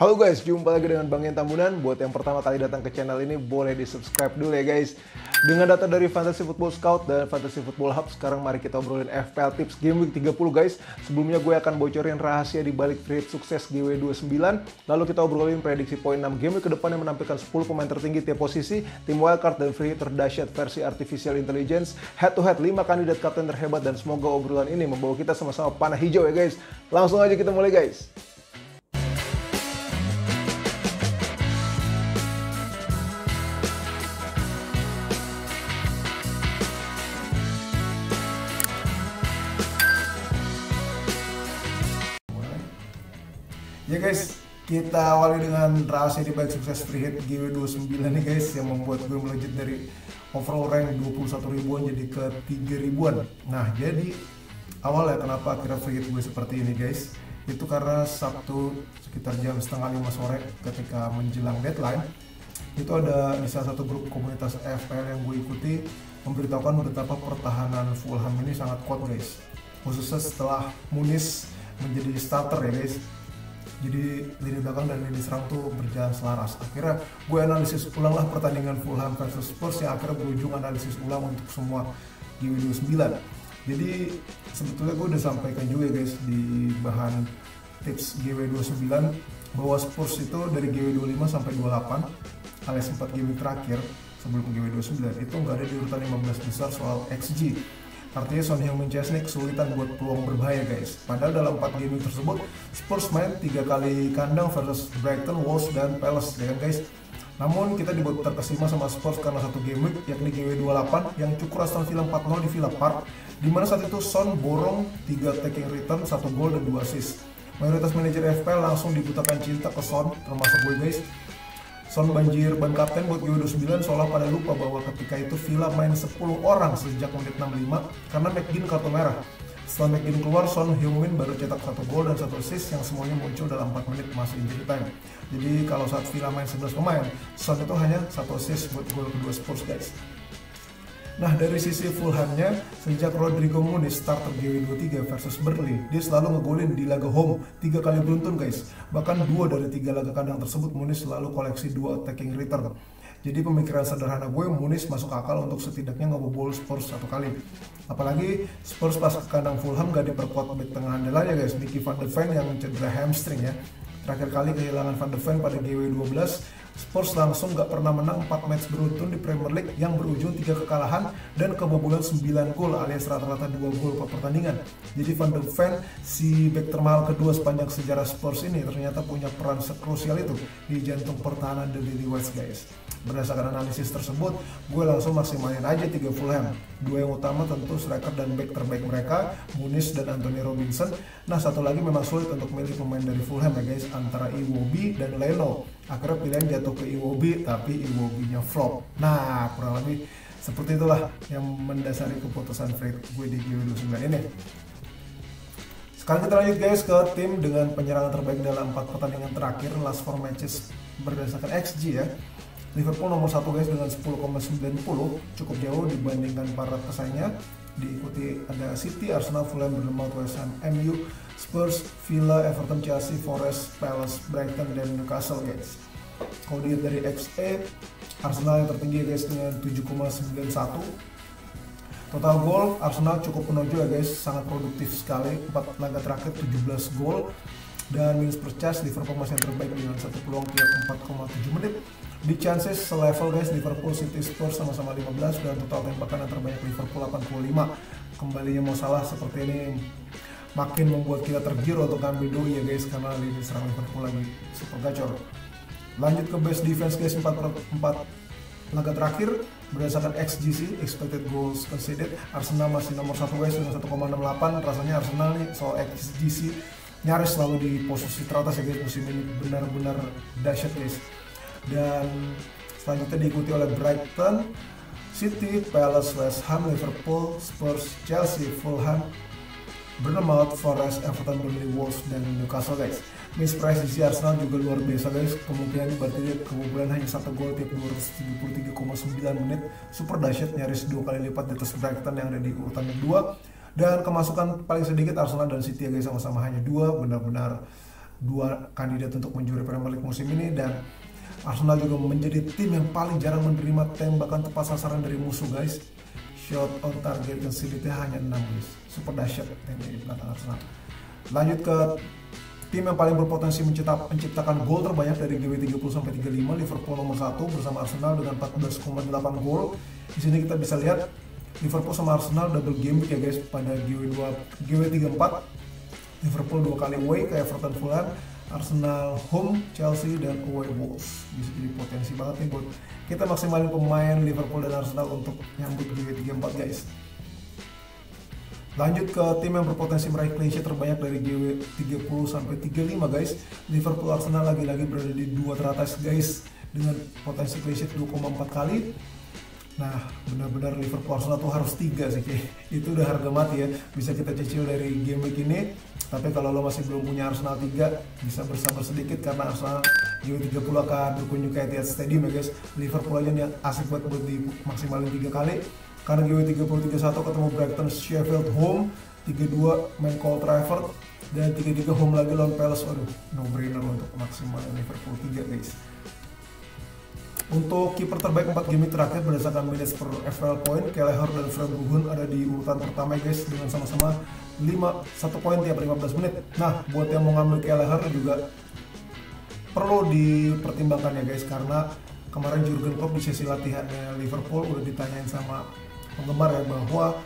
Halo guys, jumpa lagi dengan Bang Yen Tambunan. Buat yang pertama kali datang ke channel ini, boleh di subscribe dulu ya guys. Dengan data dari Fantasy Football Scout dan Fantasy Football Hub, sekarang mari kita obrolin FPL Tips Game Week 30 guys. Sebelumnya gue akan bocorin rahasia di balik free hit sukses GW29. Lalu kita obrolin prediksi poin 6 game week ke depan yang menampilkan 10 pemain tertinggi tiap posisi, tim wildcard dan free hit terdahsyat versi Artificial Intelligence, head to head 5 kandidat kapten terhebat, dan semoga obrolan ini membawa kita sama-sama panah hijau ya guys. Langsung aja kita mulai guys. Ya guys, kita awali dengan rahasia di balik sukses free hit GW29 nih guys, yang membuat gue melejit dari overall rank 21 ribuan jadi ke 3 ribuan. Nah, jadi awalnya kenapa akhirnya free hit gue seperti ini guys, itu karena Sabtu sekitar jam setengah 5 sore ketika menjelang deadline, itu ada di salah satu grup komunitas FPL yang gue ikuti memberitahukan betapa pertahanan Fulham ini sangat kuat guys, khususnya setelah Muniz menjadi starter ya guys. Jadi lini belakang dan lini serang tuh berjalan selaras. Akhirnya gue analisis ulang lah pertandingan Fulham versus Spurs yang akhirnya berujung analisis ulang untuk semua GW29. Jadi sebetulnya gue udah sampaikan juga guys di bahan tips GW29 bahwa Spurs itu dari GW25 sampai 28 alias 4 game terakhir sebelum GW29 itu nggak ada di urutan 15 besar soal XG. Artinya Son Heung-min Chesney kesulitan buat peluang berbahaya guys. Padahal dalam 4 game tersebut Spurs main 3 kali kandang versus Brighton, Wolves, dan Palace ya kan guys. Namun kita dibuat terkesima sama Spurs karena satu game week yakni GW28 yang cukur Aston Villa 4-0 di Villa Park, dimana saat itu Son borong 3 taking return, 1 gol dan 2 assist. Mayoritas manajer FPL langsung dibutakan cinta ke Son, termasuk gue guys. Son banjir ban kapten buat GW29 seolah pada lupa bahwa ketika itu Villa main 10 orang sejak menit 65 karena McGinn kartu merah. Setelah McGinn keluar, Son Heung-min baru cetak 1 gol dan 1 assist yang semuanya muncul dalam 4 menit masa injury time. Jadi kalau saat Villa main 11 pemain, Son itu hanya 1 assist buat gol kedua Spurs guys. Nah, dari sisi Fulhamnya, sejak Rodrigo Muniz starter GW23 versus Burnley, dia selalu ngegolin di laga home 3 kali beruntun guys. Bahkan 2 dari 3 laga kandang tersebut Muniz selalu koleksi 2 attacking return. Jadi pemikiran sederhana gue, Muniz masuk akal untuk setidaknya ngebobol Spurs 1 kali. Apalagi Spurs pas ke kandang Fulham gak diperkuat back tengah andalannya guys, Mickey van de Ven yang cedera hamstring ya. Terakhir kali kehilangan Van de Ven pada GW12, Spurs langsung gak pernah menang 4 match beruntun di Premier League yang berujung 3 kekalahan dan kebobolan 9 gol alias rata-rata 2 gol per pertandingan. Jadi Van de Ven, si back termahal kedua sepanjang sejarah Spurs ini, ternyata punya peran sekrusial itu di jantung pertahanan The Lilywhite guys. Berdasarkan analisis tersebut, gue langsung maksimalin aja 3 Fulham. 2 yang utama tentu striker dan back terbaik mereka, Muniz dan Anthony Robinson. Nah, satu lagi memang sulit untuk milih pemain dari Fulham ya guys, antara Iwobi dan Leno. Akhirnya pilihan jatuh ke Iwobi, tapi Iwobi-nya flop. Nah, kurang lebih seperti itulah yang mendasari keputusan free gue di GW29 ini. Sekarang kita lanjut guys ke tim dengan penyerangan terbaik dalam 4 pertandingan terakhir last 4 matches berdasarkan XG ya. Liverpool nomor 1 guys dengan 10,90, cukup jauh dibandingkan para pesaingnya. Diikuti ada City, Arsenal, Fulham, Bournemouth, West Ham, MU, Spurs, Villa, Everton, Chelsea, Forest, Palace, Brighton, dan Newcastle guys. Kalau dilihat dari XA, Arsenal yang tertinggi guys dengan 7,91. Total gol, Arsenal cukup menonjol ya guys, sangat produktif sekali, 4 laga terakhir 17 gol. Dan minus per chance, Liverpool masih yang terbaik dengan 1 peluang tiap 4,7 menit. Di chances selevel guys, Liverpool, City, Spurs sama-sama 15 dan total tembakan yang terbanyak Liverpool 85. Kembalinya Mo Salah seperti ini makin membuat kita tergiur untuk ambil doi ya guys, karena lini serang Liverpool lagi super gacor. Lanjut ke best defense guys, 4 laga terakhir berdasarkan XGC, expected goals conceded, Arsenal masih nomor 1 guys dengan 1,68. Rasanya Arsenal nih soal XGC nyaris selalu di posisi teratas ya guys musim ini, benar-benar dahsyat guys. Dan selanjutnya diikuti oleh Brighton, City, Palace, West Ham, Liverpool, Spurs, Chelsea, Fulham, Bournemouth, Forest, Everton, Burnley, Wolves, dan Newcastle guys. Miss price di Arsenal juga luar biasa guys, kemungkinan berarti kebobolan hanya 1 gol tiap 273,9 menit, super dahsyat, nyaris 2 kali lipat di atas Brighton yang ada di urutan 2. Dan kemasukan paling sedikit Arsenal dan City ya guys, sama-sama hanya 2, benar-benar dua kandidat untuk menjuri Premier League musim ini. Dan Arsenal juga menjadi tim yang paling jarang menerima tembakan tepat sasaran dari musuh guys. Shot on target rate-nya hanya 6 guys. Super dahsyat di belakang Arsenal. Lanjut ke tim yang paling berpotensi menciptakan gol terbanyak dari GW 30-35, Liverpool nomor 1 bersama Arsenal dengan 14,8 gol. Di sini kita bisa lihat Liverpool sama Arsenal double game week ya guys pada GW 34. Liverpool 2 kali away ke Everton, Fulham, Arsenal home, Chelsea, dan away Wolves. Bisa jadi potensi banget nih buat kita maksimalin pemain Liverpool dan Arsenal untuk nyambut GW34 guys. Lanjut ke tim yang berpotensi meraih clean sheet terbanyak dari GW 30-35 guys. Liverpool Arsenal lagi-lagi berada di dua teratas guys dengan potensi clean sheet 2,4 kali. Nah, benar-benar Liverpool Arsenal tuh harus 3 sih kayak. Itu udah harga mati ya. Bisa kita cicil dari game week ini. Tapi kalau lo masih belum punya Arsenal 3, bisa bersabar sedikit karena Arsenal GW30 akan berkunjung ke Etihad Stadium ya guys. Liverpool aja nih asik buat dimaksimalin 3 kali. Karena GW30 31 ketemu Brighton, Sheffield home, 32 main Old Trafford, dan 33 home lagi lawan Palace. Waduh, no brainer untuk maksimalin Liverpool 3 guys. Untuk kiper terbaik 4 game terakhir berdasarkan minutes per FPL point, Kelleher dan Verbruggen ada di urutan pertama guys dengan sama-sama 1 poin tiap 15 menit. Nah, buat yang mau ngambil Kelleher juga perlu dipertimbangkan ya guys, karena kemarin Jurgen Klopp di sesi latihannya Liverpool udah ditanyain sama penggemar ya bahwa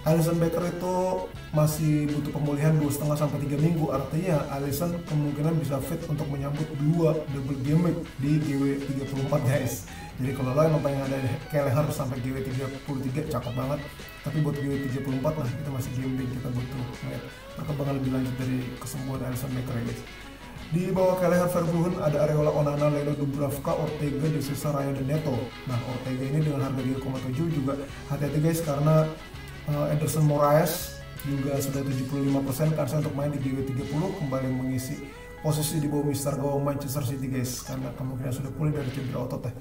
Alisson Becker itu masih butuh pemulihan 2,5 sampai 3 minggu. Artinya Alisson kemungkinan bisa fit untuk menyambut 2 double game week di GW 34 guys. Jadi kalau lo emang pengen ada Kelleher sampai GW 33 cakep banget. Tapi buat GW 34 nah kita masih game week, kita butuh melihat perkembangan lebih lanjut dari kesembuhan Alisson Becker guys. Di bawah Kelleher, Verbruggen ada Areola, Onana, Leno, Dubravka, Ortega, De Sousa, Raya, dan Neto. Nah, Ortega ini dengan harga 3,7 juga hati-hati guys karena Ederson Moraes juga sudah 75% karsa untuk main di GW30, kembali mengisi posisi di bawah Mister Gawang Manchester City guys karena kemungkinan sudah pulih dari cedera otot ya.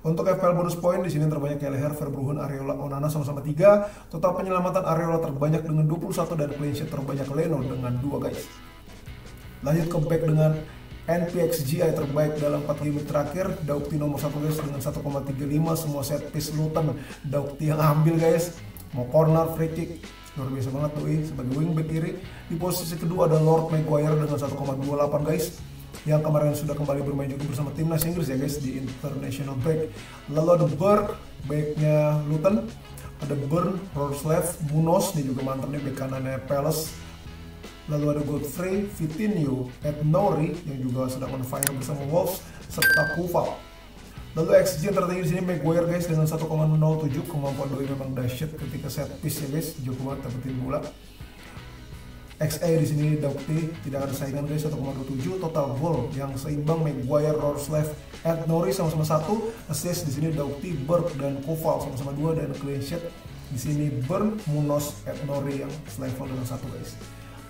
Untuk FPL bonus point di sini terbanyak Kelleher, Verbruggen, Areola, Onana sama-sama 3. Total penyelamatan Areola terbanyak dengan 21 dan clean sheet terbanyak Leno dengan 2 guys. Lanjut ke back dengan NPXGI terbaik dalam 4 game terakhir, Doughty nomor 1 guys dengan 1,35, semua set piece Luton Doughty yang ambil guys. Mau corner, free kick, luar biasa banget tuh sebagai wingback kiri. Di posisi kedua ada Lord Maguire dengan 1,28 guys, yang kemarin sudah kembali bermain juga bersama timnas Inggris ya guys di international break. Lalu ada Burke, backnya Luton, ada Burn, Rorslev, Munoz, ini juga mantap nih back kanannya Palace. Lalu ada Godfrey, Vitinho, Ed-Nouri yang juga sedang on fire bersama Wolves, serta Koval. Lalu XG yang tertinggi di sini Maguire guys dengan 1,07, kemampuan doi memang dahsyat ketika set piece ya guys, jago banget dapetin bola. XA di sini Doughty tidak ada saingan guys, 1,27. Total gol yang seimbang Maguire, Rorslev, Ed-Nouri sama-sama 1. Assist di sini Doughty, Burke, dan Koval sama-sama 2, dan clean sheet di sini Burn, Munoz, Ed-Nouri yang selevel dengan 1 guys.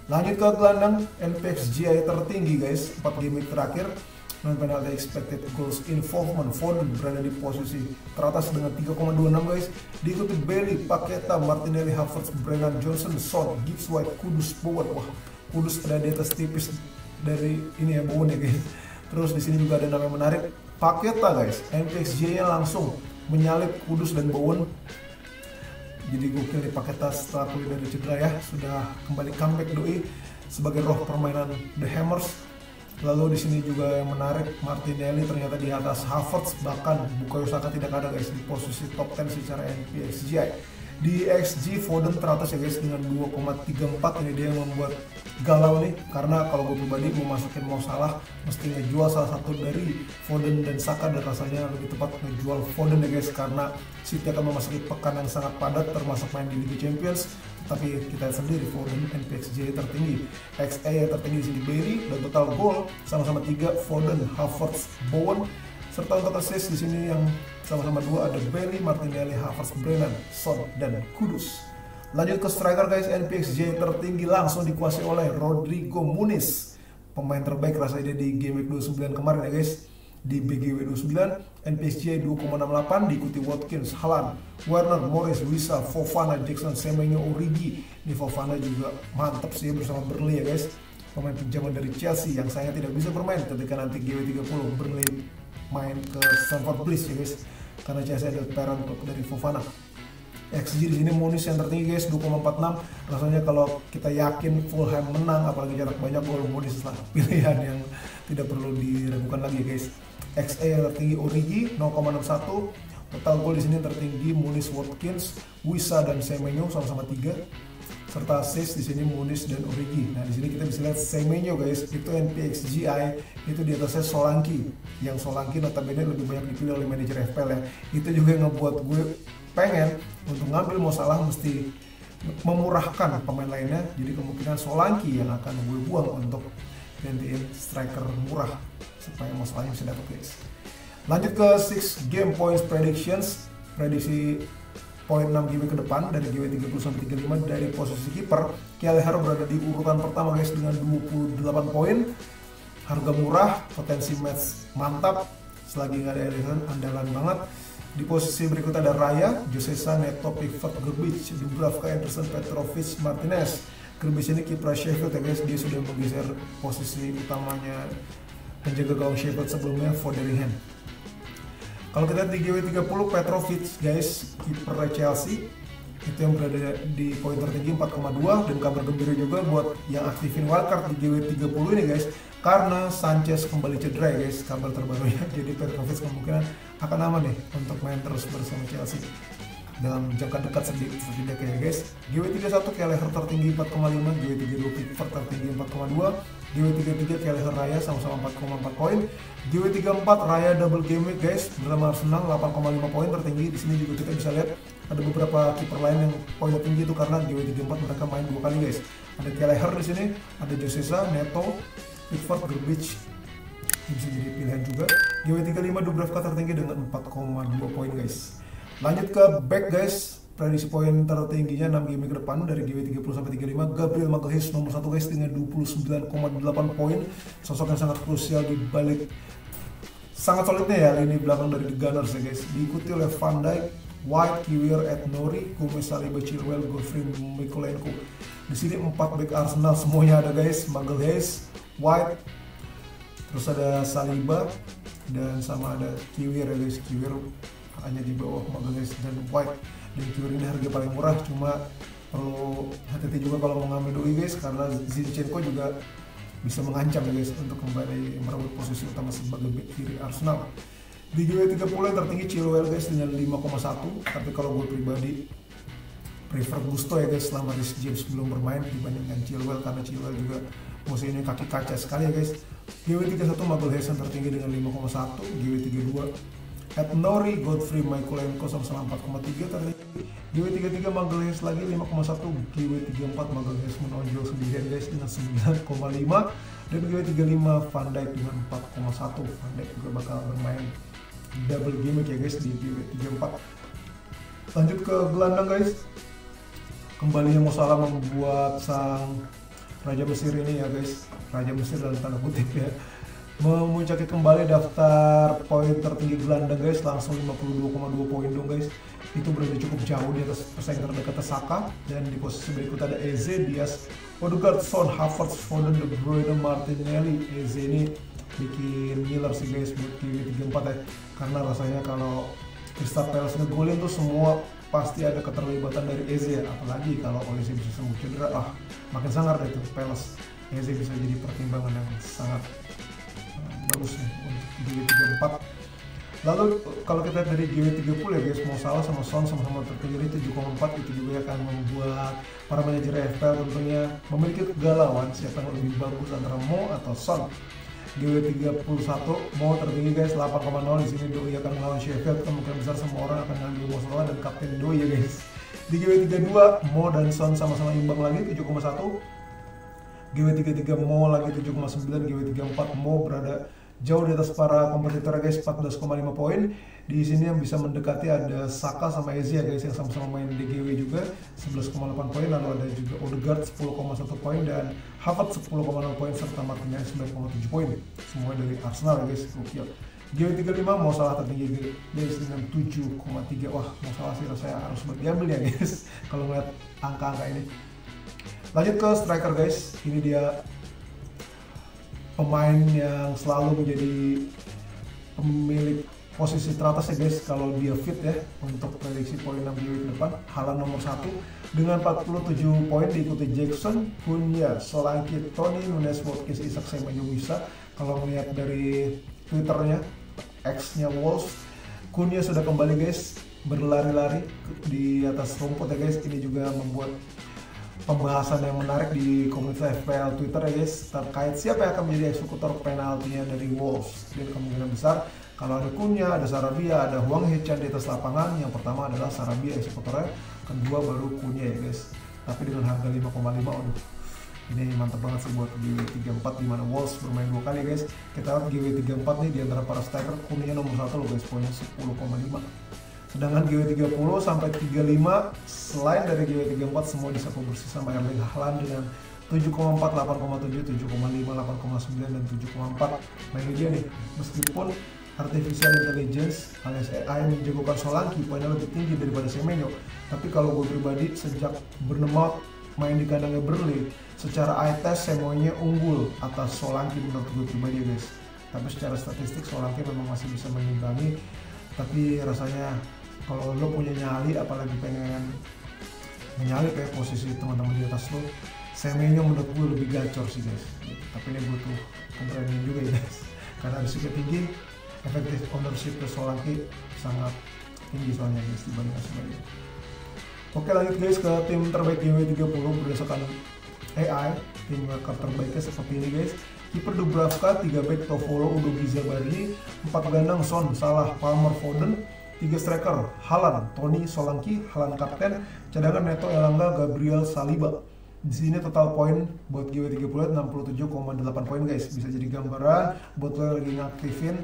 Lanjut ke gelandang NPXGI tertinggi guys, 4 game terakhir. Non penalty expected goals involvement, Foden berada di posisi teratas dengan 3,26 guys. Diikuti Bailey, Paqueta, Martinelli, Havertz, Brennan Johnson, Son, Gibbs White, Kudus, Bowen. Wah, Kudus ada di atas tipis dari ini ya, Bowen ya guys. Terus di sini juga ada nama yang menarik, Paqueta guys. NPXGI-nya langsung menyalip Kudus dan Bowen. Jadi gokil di Paqueta setelah pulih dari cedera ya, sudah kembali comeback doi sebagai roh permainan The Hammers. Lalu di sini juga yang menarik, Martinelli ternyata di atas Havertz, bahkan Bukayo Saka tidak ada guys di posisi top 10 secara NPXGI. Di XG Foden teratas ya guys dengan 2,34, ini dia yang membuat galau nih, karena kalau gue pribadi mau masukin Mo Salah mesti ngejual salah satu dari Foden dan Saka, dan rasanya lebih tepat ngejual Foden ya guys karena City akan memasuki pekan yang sangat padat termasuk main di Liga Champions. Tapi kita sendiri Foden NPXG tertinggi, XA yang tertinggi di sini Bailey, dan total gol sama-sama 3 Foden, Havertz, Bowen, serta untuk assist di sini yang sama-sama 2 ada Bailey, Martinelli, Havertz, Brennan, Son, dan Kudus. Lanjut ke striker guys, NPXG tertinggi langsung dikuasai oleh Rodrigo Muniz, pemain terbaik rasanya di game week 29 kemarin ya guys. Di BGW 29, NPXG 2,68, diikuti Watkins, Haaland, Werner, Morris, Wissa, Fofana, Jackson, Semenyo, Origi. Ini Fofana juga mantap sih bersama Burnley ya guys. pemain pinjaman dari Chelsea yang sayangnya tidak bisa bermain ketika nanti GW30 Burnley main ke Stamford Bridge ya guys, karena Chelsea ada parent klub dari Fofana. XG di sini Muniz yang tertinggi guys 2,46. Rasanya kalau kita yakin Fulham menang apalagi jarak banyak gol, Muniz lah pilihan yang tidak perlu diragukan lagi guys. XA yang tertinggi Origi 0,61. Total gol di sini tertinggi Muniz, Watkins, Wissa dan Semenyo sama-sama 3. Serta assist di sini Muniz dan Origi. Nah, di sini kita bisa lihat Semenyo guys, itu NPXGI itu di atasnya Solanke. Yang Solanke notabene lebih banyak dipilih oleh manajer FPL ya. Itu juga yang ngebuat gue pengen untuk ngambil Mo Salah mesti memurahkan pemain lainnya. Jadi kemungkinan Solanke yang akan gue buang untuk gantiin striker murah supaya Mo Salah bisa dapat guys. Lanjut ke 6 game points predictions. Prediksi poin 6 GW ke depan dari GW 30 sampai 35 dari posisi kiper. Kelleher berada di urutan pertama guys dengan 28 poin. Harga murah, potensi match mantap. Selagi nggak ada Ederson, andalan banget. Di posisi berikutnya ada Raya, Josesa, Neto, Pickford, Grbic, Dubravka, Anderson, Petrovic, Martinez. Grbic ini kiper Sheffield ya guys, dia sudah menggeser posisi utamanya penjaga gawang Sheffield sebelumnya, Foderingham. Kalau kita lihat di GW30 Petrovic guys, kiper Chelsea itu yang berada di poin tertinggi 4,2, dan kabar gembira juga buat yang aktifin wildcard di GW30 ini guys, karena Sanchez kembali cedera ya guys, kabar terbarunya. Jadi Petrovic kemungkinan akan aman nih untuk main terus bersama Chelsea dalam jangka dekat setidaknya ya guys. GW31 Kelleher tertinggi 4,5, GW32 Pickford tertinggi 4,2, GW33 Kelleher Raya sama-sama 4,4 poin, GW34 Raya double game week guys bersama Arsenal 8,5 poin tertinggi. Di sini juga kita bisa lihat ada beberapa kiper lain yang poinnya tinggi itu karena GW34 mereka main 2 kali guys. Ada Kelleher di sini, ada Josesa, Neto, Pickford, Grbic bisa jadi pilihan juga. GW35 Dubravka tertinggi dengan 4,2 poin guys. Lanjut ke back guys, prediksi poin tertingginya 6 game ke depan dari GW30 sampai 35. Gabriel Magalhaes nomor 1 guys dengan 29,8 poin. Sosok yang sangat krusial di balik sangat solidnya ya lini belakang dari The Gunners ya guys. Diikuti oleh Van Dijk, White, Kiwior, Ed-Nouri, Gomez, Saliba, Chilwell, Godfrey, Mykolenko. Di sini 4 back Arsenal semuanya ada guys, Magalhaes, White, terus ada Saliba dan sama ada Kiwior ya guys. Kiwior hanya di bawah Magalhaes dan White, dan Kiwior ini harga paling murah, cuma perlu hati-hati juga kalau mau ngambil doi guys karena Zinchenko juga bisa mengancam ya guys untuk kembali merebut posisi utama sebagai back kiri Arsenal. Di GW30 yang tertinggi Chilwell guys dengan 5,1, tapi kalau gue pribadi prefer Gusto ya guys selama Reece James belum bermain dibandingkan Chilwell, karena Chilwell juga musim ini kaki kaca sekali ya guys. GW31 Magalhaes yang tertinggi dengan 5,1, GW32 Ed-Nouri, Godfrey, Mykolenko sama-sama 4,3 tertinggi. GW33 Magalhaes lagi 5,1, GW34 Magalhaes menonjol sendirian guys dengan 9,5, dan GW35 Van Dijk dengan 4,1. Van Dijk juga bakal bermain double game ya guys di GW34. Lanjut ke gelandang guys, kembalinya Mo Salah membuat sang Raja Mesir ini ya guys, Raja Mesir dalam tanda kutip ya, memuncaki kembali daftar poin tertinggi gelandang guys, langsung 52,2 poin dong guys. Itu berada cukup jauh di atas pesaing terdekat Saka, dan di posisi berikutnya ada Eze, Diaz, Odegaard, Son, Havertz, Foden, De Bruyne, Martinelli. Eze ini bikin ngiler sih guys buat GW34 ya, karena rasanya kalau Crystal Palace ngegolin tuh semua pasti ada keterlibatan dari Eze ya, apalagi kalau Eze bisa sembuh cedera, makin sangar deh tuh Palace. Eze bisa jadi pertimbangan yang sangat bagus nih untuk GW34. Lalu kalau kita dari GW30 ya guys, Mo Salah sama Son sama-sama tertinggi 7,4, itu juga akan membuat para manajer FPL tentunya memiliki kegalauan siapa yang lebih bagus antara Mo atau Son. GW31 Mo tertinggi guys 8,0, di sini Doi akan melawan Sheffield, kemungkinan besar semua orang akan ngambil Mo Salah dan kapten Doi ya guys. Di GW32 Mo dan Son sama-sama imbang lagi 7,1. GW33 Mo lagi 7,9, GW34 Mo berada jauh di atas para kompetitor guys, 14,5 poin. Di sini yang bisa mendekati ada Saka sama Eze ya guys yang sama-sama main di GW juga 11,8 poin, lalu ada juga Odegaard 10,1 poin dan Havertz 10,0 poin serta Martinez 9,7 poin. Semua dari Arsenal ya guys, gokil. GW35 Mo Salah tertinggi guys dengan 7,3. Wah, Mo Salah sih rasanya harus diambil ya guys kalau ngeliat angka-angka ini. Lanjut ke striker guys, ini dia pemain yang selalu menjadi pemilik posisi teratas ya guys kalau dia fit ya untuk prediksi poin 6 GW ke depan. Haaland nomor 1 dengan 47 poin, diikuti Jackson, Cunha, Solanke, Toni, Nunes, Watkins, Isak, Semenyo bisa. Kalau melihat dari Twitternya X-nya Wolves, Cunha sudah kembali guys berlari-lari di atas rumput ya guys. Ini juga membuat pembahasan yang menarik di komunitas FPL Twitter ya guys terkait siapa yang akan menjadi eksekutor penaltinya dari Wolves. Dan kemungkinan besar kalau ada Cunha, ada Sarabia, ada Hwang Hee-chan di atas lapangan. Yang pertama adalah Sarabia eksekutornya, kedua baru Cunha ya guys. Tapi dengan harga 5,5, aduh ini mantap banget sih buat GW34 dimana Wolves bermain 2 kali guys. Kita lihat GW34 nih di antara para striker, Cunha nomor 1 loh guys, poinnya 10,5. Sedangkan GW30 sampai 35 selain dari GW34 semua disapu bersih sama Erling Haaland dengan 7,4, 8,7, 7,5, 8,9 dan 7,4. Nah ini dia nih, meskipun artificial intelligence alias AI menjagokan Solanke poinnya lebih tinggi daripada Semenyo, tapi kalau gue pribadi sejak Bournemouth main di kandangnya Burnley, secara eye test Semenyo unggul atas Solanke menurut gue pribadi guys. Tapi secara statistik Solanke memang masih bisa mengimbangi, tapi rasanya kalau lo punya nyali apalagi pengen menyalip kayak posisi teman-teman di atas lo, Semenyo menurut gue lebih gacor sih guys. Tapi ini butuh keberanian juga ya guys, karena risiko tinggi, efektif ownership ke Solanke sangat tinggi soalnya guys dibandingkan sebelumnya. Oke lanjut guys ke tim terbaik GW30 berdasarkan AI. Tim terbaiknya seperti ini guys. Kiper Dubravka, 3 back Toffolo, Udogie, Zabari, 4 gelandang Son, Salah, Palmer, Foden, 3 striker Haaland, Toni, Solanke, Haaland kapten, cadangan Neto, Elanga, Gabriel, Saliba. Di sini total poin buat GW30 67,8 poin guys. Bisa jadi gambaran buat lo lagi ngaktifin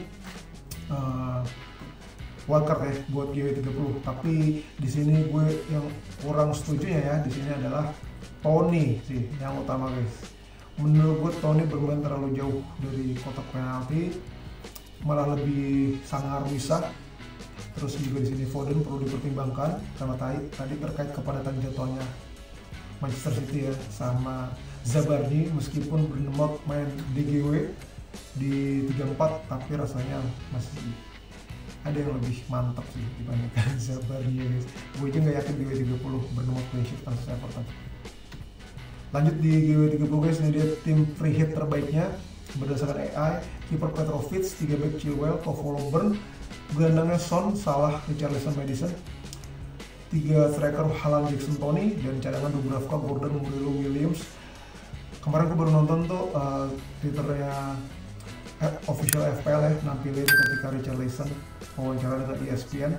wildcard ya buat GW30. Tapi di sini gue yang kurang setuju ya di sini adalah Toni sih yang utama guys. Menurut gue Toni bermain terlalu jauh dari kotak penalti, malah lebih sangar bisa. Terus juga di sini Foden perlu dipertimbangkan karena tadi terkait kepadatan jadwalnya Manchester City ya sama Zabarni. Meskipun Bournemouth main DGW di 34 tapi rasanya masih ada yang lebih mantap sih dibandingkan Zabarni ya guys. Gue juga gak yakin GW30 Bournemouth clean sheet versus Everton. Lanjut di GW30 guys, ini dia tim free hit terbaiknya berdasarkan AI. Kiper Petrovic, 3 back Chilwell, Toffolo, Burn, gelandangnya Son, Salah, Richarlison, Maddison, 3 striker Haaland, Jackson, Toni, dan cadangan Dubravka, Gordon, Murillo, Williams. Kemarin gue baru nonton tuh Twitternya official FPL ya, nampilin ketika Richarlison wawancara dengan ESPN,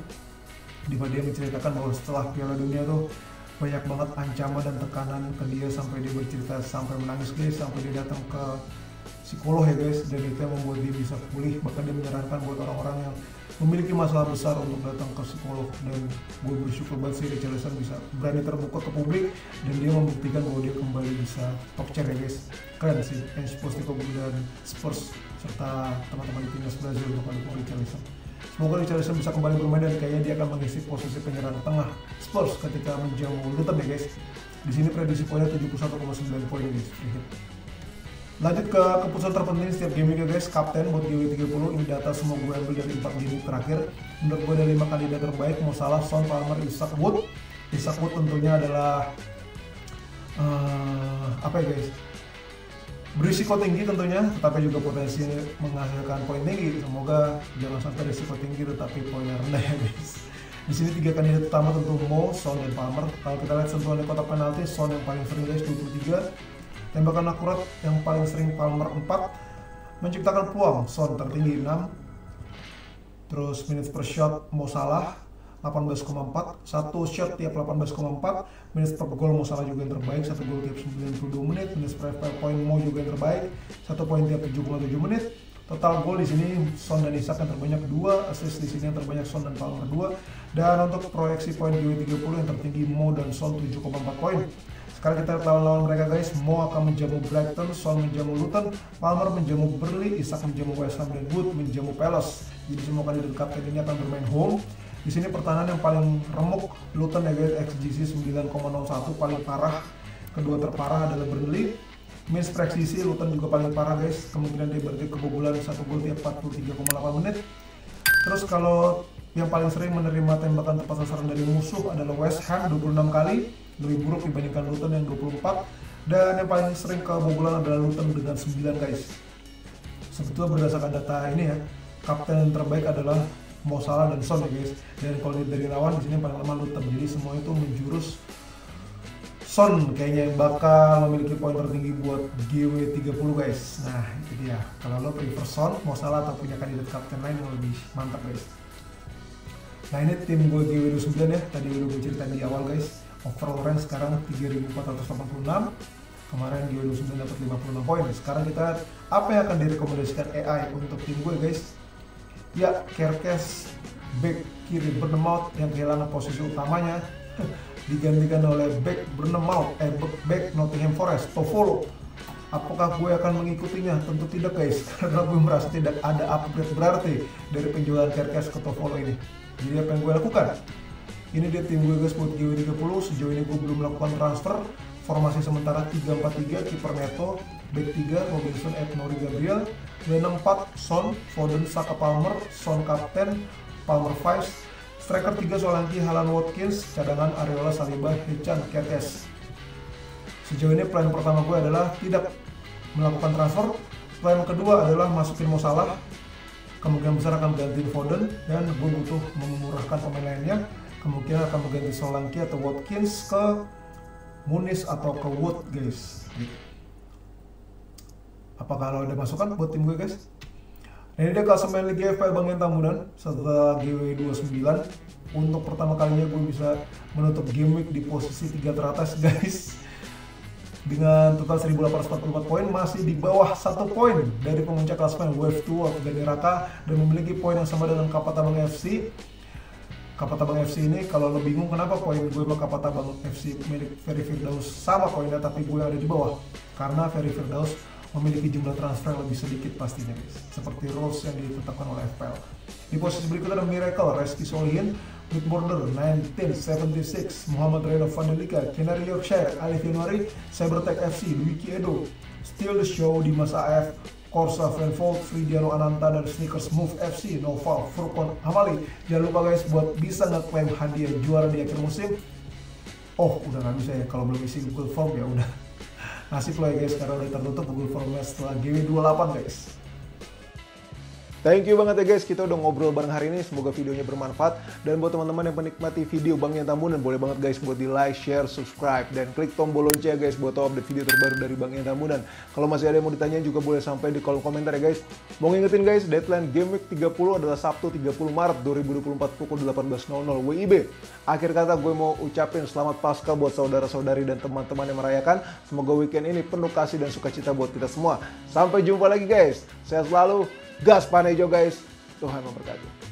di mana dia menceritakan bahwa setelah Piala Dunia tuh banyak banget ancaman dan tekanan ke dia sampai dia bercerita sampai menangis guys, sampai dia datang ke psikolog ya guys, dan itu yang membuat dia bisa pulih. Bahkan dia menyarankan buat orang-orang yang memiliki masalah besar untuk datang ke psikolog, dan gue bersyukur banget sih Richarlison bisa berani terbuka ke publik dan dia membuktikan bahwa dia kembali bisa top chair ya guys. Keren sih Ange Postecoglou dan Spurs serta teman-teman di timnas Brazil untuk mendukung Richarlison. Semoga Richarlison bisa kembali bermain dan kayaknya dia akan mengisi posisi penyerang tengah Spurs ketika menjamu Luton ya guys. Di sini prediksi poinnya 71,9 poin guys. Lanjut ke keputusan terpenting setiap game ini guys, kapten buat GW30. Ini data semua gue ambil dari 4 game terakhir. Menurut gue ada 5 kandidat terbaik, Mo Salah, Son, Palmer, Isak, Wood. Isak Wood tentunya adalah apa ya guys, berisiko tinggi tentunya, tetapi juga potensi menghasilkan poin tinggi. Semoga jangan sampai risiko tinggi tetapi poinnya rendah ya guys. Di sini 3 kandidat utama tentu Mo, Son, dan Palmer. Kalau kita lihat sentuhan di kotak penalti, Son yang paling sering guys 23. Tembakan akurat yang paling sering Palmer 4. Menciptakan peluang Son tertinggi 6. Terus minutes per shot Mo Salah 18,4. 1 shot tiap 18,4. Minutes per goal Mo Salah juga yang terbaik, 1 gol tiap 92 menit. Minutes per FPL point Mo juga yang terbaik, 1 poin tiap 7,7 menit. Total gol di sini Son dan Isak yang terbanyak 2, assist di sini yang terbanyak Son dan Palmer 2. Dan untuk proyeksi poin GW30 yang tertinggi Mo dan Son 7,4 poin. Sekarang kita lihat lawan-lawan mereka guys. Mo akan menjamu Brighton, Son menjamu Luton, Palmer menjamu Burnley, Isak menjamu West Ham, dan Wood menjamu Palace. Jadi semua kandidat kapten ini akan bermain home. Di sini pertahanan yang paling remuk Luton ya guys, XGC 9,01 paling parah. Kedua terparah adalah Burnley. Miss presisi Luton juga paling parah guys, kemungkinan dia berarti kebobolan 1 gol tiap 43,8 menit. Terus kalau yang paling sering menerima tembakan tepat sasaran dari musuh adalah West Ham 26 kali, lebih buruk dibandingkan Luton yang 24. Dan yang paling sering kebobolan adalah Luton dengan 9 guys. Sebetulnya berdasarkan data ini ya, kapten terbaik adalah Mo Salah dan Son ya guys. Dan kalau dari lawan di sini paling lemah Luton. Jadi semua itu menjurus Son kayaknya yang bakal memiliki poin tertinggi buat GW30 guys. Nah itu dia. Kalau lo prefer Son, Mo Salah atau punya kandidat kapten lain yang lebih mantap guys. Nah ini tim gue GW29 ya. Tadi udah gue ceritain di awal guys. Overall rank sekarang 3486. Kemarin GW29 dapat 56 poin. Sekarang kita apa yang akan direkomendasikan AI untuk tim gue guys? Ya, Kerkes back kiri Bournemouth yang kehilangan posisi utamanya digantikan oleh back Nottingham Forest, Toffolo. Apakah gue akan mengikutinya? Tentu tidak guys, karena gue merasa tidak ada upgrade berarti dari penjualan Kerkes ke Toffolo ini. Jadi apa yang gue lakukan? Ini dia tim gue guys buat GW30. Sejauh ini gue belum melakukan transfer. Formasi sementara 3-4-3, kiper Neto, back 3 Robinson, Nori Gabriel, dan 4 Son, Foden, Saka, Palmer, Son kapten, Palmer Vice, striker 3 Solanke, Haaland, Watkins, cadangan Areola, Saliba, Hechan, Kerkes. Sejauh ini plan pertama gue adalah tidak melakukan transfer. Plan kedua adalah masukin Mo Salah, kemungkinan besar akan gantiin Foden, dan gue butuh memurahkan pemain lainnya, kemungkinan akan mengganti Solanke atau Watkins ke Muniz atau ke Wood guys. Apakah lo ada masukan buat tim gue guys? Nah, ini dia klasemen Liga FPL Bang Yen Tambunan setelah GW29. Untuk pertama kalinya gue bisa menutup game week di posisi 3 teratas guys. Dengan total 1844 poin, masih di bawah 1 poin dari pemuncak klasemen Wave 2 atau Gani Raka, dan memiliki poin yang sama dengan Kapatabang FC. Kapatabang FC ini kalau lo bingung kenapa poin gue sama Kapatabang FC milik Ferry Firdaus sama poinnya tapi gue ada di bawah, karena Ferry Firdaus memiliki jumlah transfer yang lebih sedikit pastinya guys, seperti rules yang ditetapkan oleh FPL. Di posisi berikutnya ada Miracle, Reski Solihin, With Border 1976, Muhammad Reno Vandalika, Canary Yorkshire, Ali Januari, Cybertech FC, Dwiki Edo, Still the Show, Dimas AF, Korsa Frenfold, Fridiano Ananta, dan Sneakers Move FC, Noval, Furkon Hamali. Jangan lupa guys buat bisa ngeklaim hadiah juara di akhir musim. Oh udah gak bisa ya, kalau belum isi Google Form ya udah nasib lo ya guys, karena udah tertutup Google Formnya setelah GW28 guys. Thank you banget ya guys, kita udah ngobrol bareng hari ini, semoga videonya bermanfaat. Dan buat teman-teman yang menikmati video Bang Yen Tambunan, boleh banget guys buat di like, share, subscribe, dan klik tombol lonceng guys buat tahu update video terbaru dari Bang Yen Tambunan. Kalau masih ada yang mau ditanyain juga boleh sampai di kolom komentar ya guys. Mau ngingetin guys, deadline Game Week 30 adalah Sabtu 30 Maret 2024 pukul 18.00 WIB. Akhir kata gue mau ucapin selamat Paskah buat saudara-saudari dan teman-teman yang merayakan. Semoga weekend ini penuh kasih dan sukacita buat kita semua. Sampai jumpa lagi guys, sehat selalu. Gas Panejo guys, Tuhan memberkati.